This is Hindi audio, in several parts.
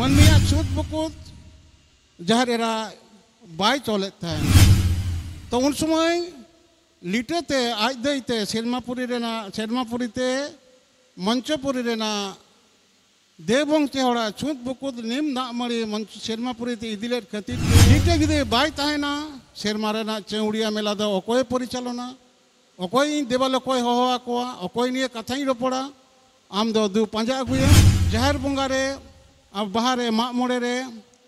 मनमिया छूत बुकुत जहाँ एरा बाय चले तो उन समय लिटेते आज दईते सेरमापुरी ते मंचपुरी देवबंशी हड़ा छूत बुकुत निम दामड़ी सेरमापुरी ते इदिले खातिर लिटे गिदे बाय तहना सेरमा चौड़िया मेला दो अकोय परिचालना अकोय देवाल अकोय हवा कोआ अकोय निये कथाई रपड़ा आम दो दु पांजा अगुया जहर बंगारे अब बाहरे माग मोड़े रे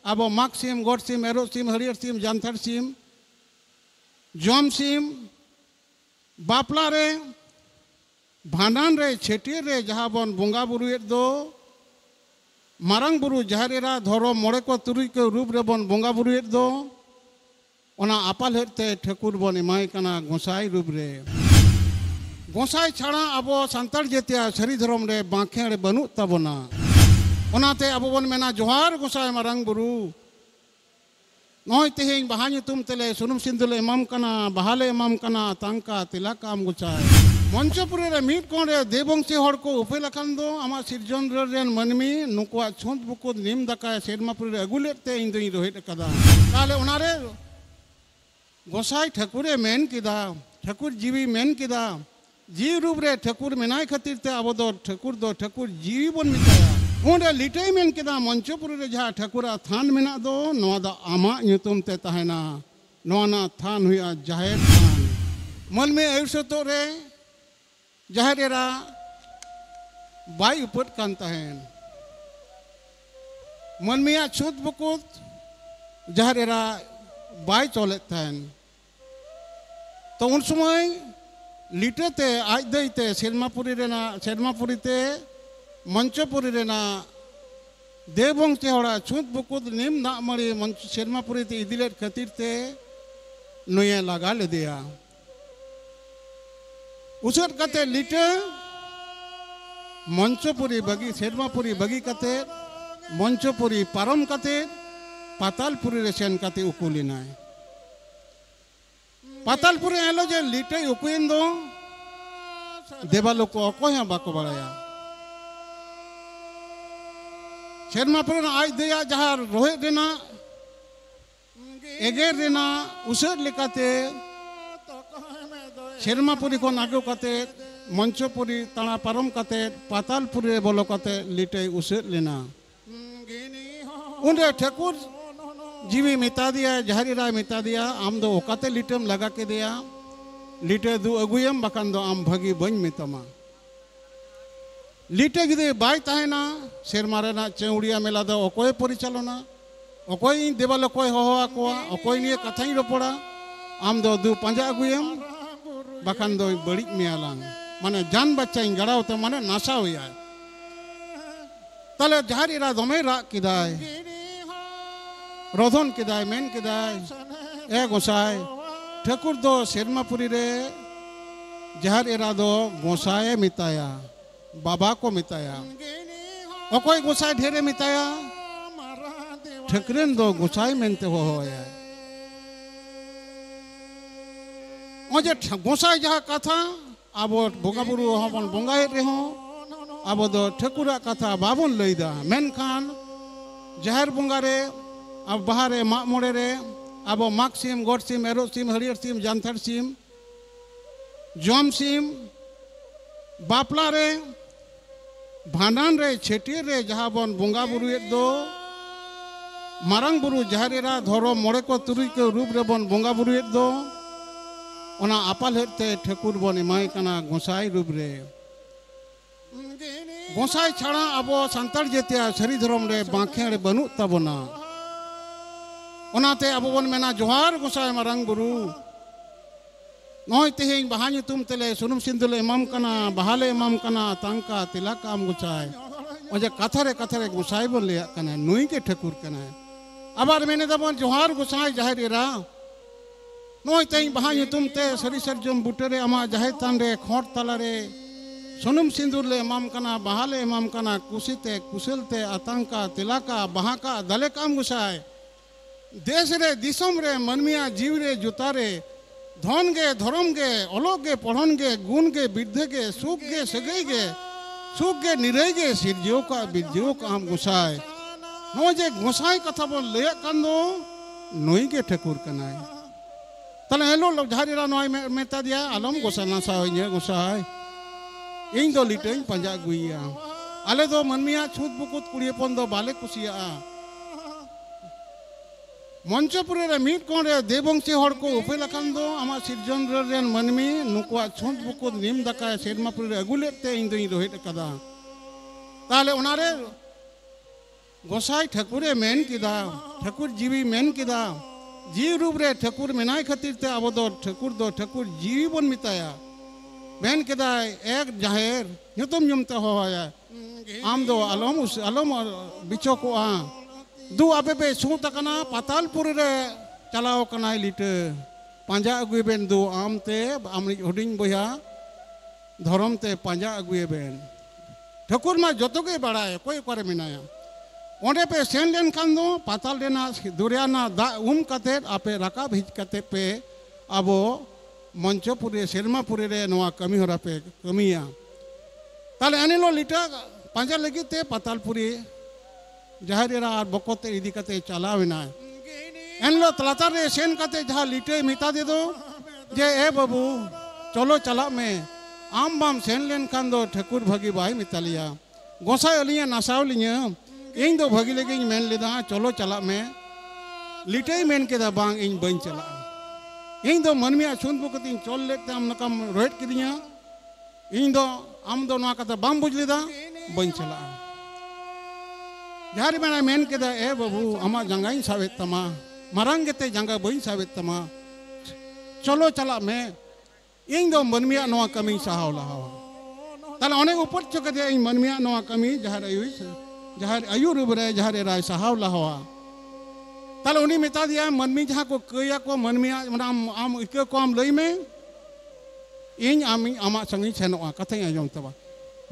अब माग सीम गोड सीम एरो सीम हरियर सीम जानथार सीम जम सीम बापला रे भांडान रे छेटियर रे जहाँ बन बंगा बुरुएद दो मारंग बुरु जहरेरा धर्म मोड़े को तुरुई को रूप रे बन बंगा बुरुएद दो ओना आपाल हेते ठाकुर बन एमाय कना गोसाई रूप रे गोसाई छाड़ा अब सान्ताड़ जेतिया सारी धर्म रे बांखेड़े बनू तबना ओनाते अब बन मेना जोहार गोसाई मारंग बुरु नय तेहें बाहा ᱧᱩᱛᱩᱢ तेले सुनुम सिंदुले एमाम कना बाहाले एमाम कना तांका तिलाका आम गोसाई मंचपुरी रे मीट कोण रे देवबंशी हड़ को उपेल अकान दो आमा सिरजन रेन मनमी नुकुआ छुंत बुकुत निम दाका सेरमापुरी रे अगुलेते इन दोई रोहित कदा ताले ओनारे गोसाई ठाकुरे मेन किदा ठाकुर जीवी मेन किदा जीव रूप रे ठाकुर मेनाय खातिर ते अब दो ठाकुर जीवी बन मिताया उंडे लिटे मेन किदा मंचपुरी रे जहाँ ठाकुरा थान मेना दो नवा दा आमा ᱧᱩᱛᱩᱢ ते तहना नवा ना थान हुआ जाहेर थान मन में ऐसतो रे जहर एरा बाई उपट कान तहन मन में छूत बुकुत जहर एरा बाय चले तो उन समय लिटेते आज दईते सेरमापुरी ते मंचपुरी देवबंशी हड़ा छूत बुकुत निम दामड़ी सेरमापुरी ते इदिले खातिर ते नुये लगा लेदिया उसर कते लिटे मंचपुरी बगी सेरमापुरी बगी कते मंचपुरी पारम कते पातालपुरी रे सेन कते उकुलिनाय पातालपुरी एलो जे लिटे उकुइन दो देवालो को अकोय बाको बड़ाया सेरमापुरी आज दया जहाँ रोहे देना एगेर देना उसर लेकाते सेरमापुरी को आगे कते मंचपुरी ताना पारम कते पातालपुरी रे बोलो कते लिटे उसर लेना उन्हें ठाकुर जीवी मिता दिया जहरी राय मिता दिया आम दो ओकाते लिटम लगा के दिया लिटे दु अगुयम बकान दो आम भगी बन मितमा लिटे गिदे बाय तहना सेरमा चौड़िया मेला दो अकोय परिचालना अकोय देवाल अकोय हवा कोआ अकोय निये कथाई रपड़ा आम दो दु पांजा अगुयम बकान दो बड़ी मियालांग माने जान बच्चा गड़ाव तो माने नाशा हुआ ताले जहरी रा दमे राग किदाय रोधन किदाय मेन किदाय ए गोसाई ठाकुर दो सेरमापुरी रे जहर एरा दो गोसाई मिताया बाबा को मिताया अकोय गोसाई ढेरे मिताया ठाकुरेन दो गोसाई मेनते होया ओजे गोसाई जहाँ कथा अब बोगा बुरु हबन बंगाय रे हो अब दो ठाकुरा कथा बाबन लईदा मेनखान जहर बंगारे अब बाहरे माग मोड़े रे अब माग सीम गोड सीम एरो सीम हरियर सीम जानथार सीम जम सीम बापला रे भांडान रे छेटियर रे जहाँ बन बंगा बुरुएद दो मारंग बुरु जहरेरा धर्म मोड़े को तुरुई को रूप रे बन बंगा बुरुएद दो ओना आपाल हेते ठाकुर बन एमाय कना गोसाई रूप रे गोसाई छाड़ा अब सान्ताड़ जेतिया सारी धर्म रे बांखेड़े बनू तबना ओनाते अब बन मेना जोहार गोसाई मारंग बुरु नय तेहें बाहा ᱧᱩᱛᱩᱢ तेले सुनुम सिंदुले एमाम कना बाहाले एमाम कना तांका तिलाका आम गोसाई ओजे कथारे गोसाई बन लिया कना नुई के ठाकुर कना आबार मेने दबन जोहार गोसाई जहर एरा नय तेहें बाहा ᱧᱩᱛᱩᱢ ते सरी सरजम बुटेरे आमा जहर तान रे खोट तला रे सुनुम सिंदूर ले एमाम कना बाहाले एमाम कना कुसिते कुशलते आतंका तिलाका बाहाका दले काम गोसाई देश रे दिसम रे मनमिया जीव रे जुतारे धन गे धर्म गे अलोक गे पढ़न गे गुण गे विद्य गे सुख गे सगई गे सुख गे निरय गे सिरजियो का विद्यो का हम गोसाई नोजे गोसाई कथा बन ले कान दो नोई के ठकुर कनाय तले हेलो लोग झारीरा नोय मेता दिया आलम गोसाई नासा होइए गोसाई इन दो लिटें पंजा गुइया आले दो मनमिया छूत बुकुत कुड़िए पन दो बाले कुसिया मंचपुरे रे मीट कोन रे देवंशी हर को उपेल कान दो आमा सिरजन रेन मनमी नुकुआ छूत बुकुत निम दका सेरमापुरे रे अगुलेते इन दो रोहित कदा ताले उनारे गोसाई ठकुरे मेन किदा ठकुर जीवी मेन किदा जीव रूप रे ठकुर मेनाय खातिर ते अब दो ठकुर जीवी बन मिताया मेन किदा एक जाहेर नुतुम युमते होया आम दो अलम बिचो को आ दु आपे पे सु तकना पातालपुर रे चलाओ कनाय लिटे पांजा अगुए बेन दो आम ते आमरी हुडिंग बोया धरम ते पांजा अगुए बेन ठकुर मा जतो के बड़ाय कोई करे मिनाया ओंडे पे सेन लेन खान दो पाताल देना दुरियाना दा कते आपे राका भिज कते पे अबो मंचपुरे सेरमापुरे रे नवा कमी होरा पे कमिया ताले अनिलो लिटा पांजा लगी ते पातालपुरी जहारेरा और बकोते इदी कते चलाविना एनलो तलाता रे सेन कते जहा लिटे मिता दे दो जे ए बाबू चलो चला में आम बाम सेन लेन खान दो ठकुर भगी बाई मितालिया गोसाई अलिया नासाव लिया इन दो भगी लगे मेन लेदा चलो चला में लिटे मेन के दा बांग इन बन चला इन दो मनमिया सुन बुकती चल लेते हम नकम रोहित किदिया इन दो आम दो नवा कता बाम बुझ लेदा बन चला यार मेना मेन के दा ए बाबू अमा जंगाई सावेत तमा मरंगते जंगा बइन सावेत तमा चलो चला में इन दो मनमिया नवा कमी सहावला हवा ताले अनेक ऊपर चके दे इन मनमिया नवा कमी जहार आयुष जहार आयु रूबरे जहार राय सहावला हवा ताले उनी मिता दिया मनमी जहां को कया को मनमिया आम इके को आम लई में इन आमी आमा संगी सेनोआ कथे आजम तबा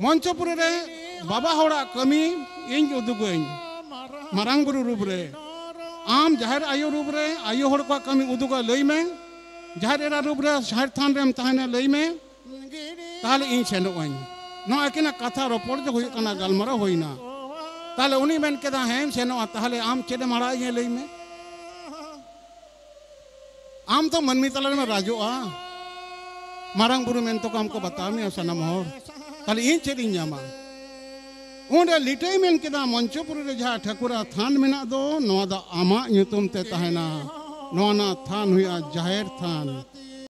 मंचपुर रे बाबा होड़ा कमी इन उदुगइन मारांग गुरु रूप रे आम जहर आयु रूप रे आयु होड़ को कमी उदुगा लई में जहर एरा रूप रे शहर थान रेम ताहने लई में ताले इन सेनोइन नो अकिना कथा रोपड़ जो होई कना गलमरा होइना ताले उनी मेन केदा हेम सेनोआ ताले आम चेदे मारा ये लई में आम तो मनमी तला में राजोआ मारांग गुरु मेन तो को हमको बतामी सनम होड़ ताले इन चेदिन जामा उन्हें लिटे मेन केदा मंचपुर रे जहा ठकुरा थान मेना दो नवा दा आमा ᱧᱩᱛᱩᱢ ते तहना नवा ना थान हुआ जाहेर थान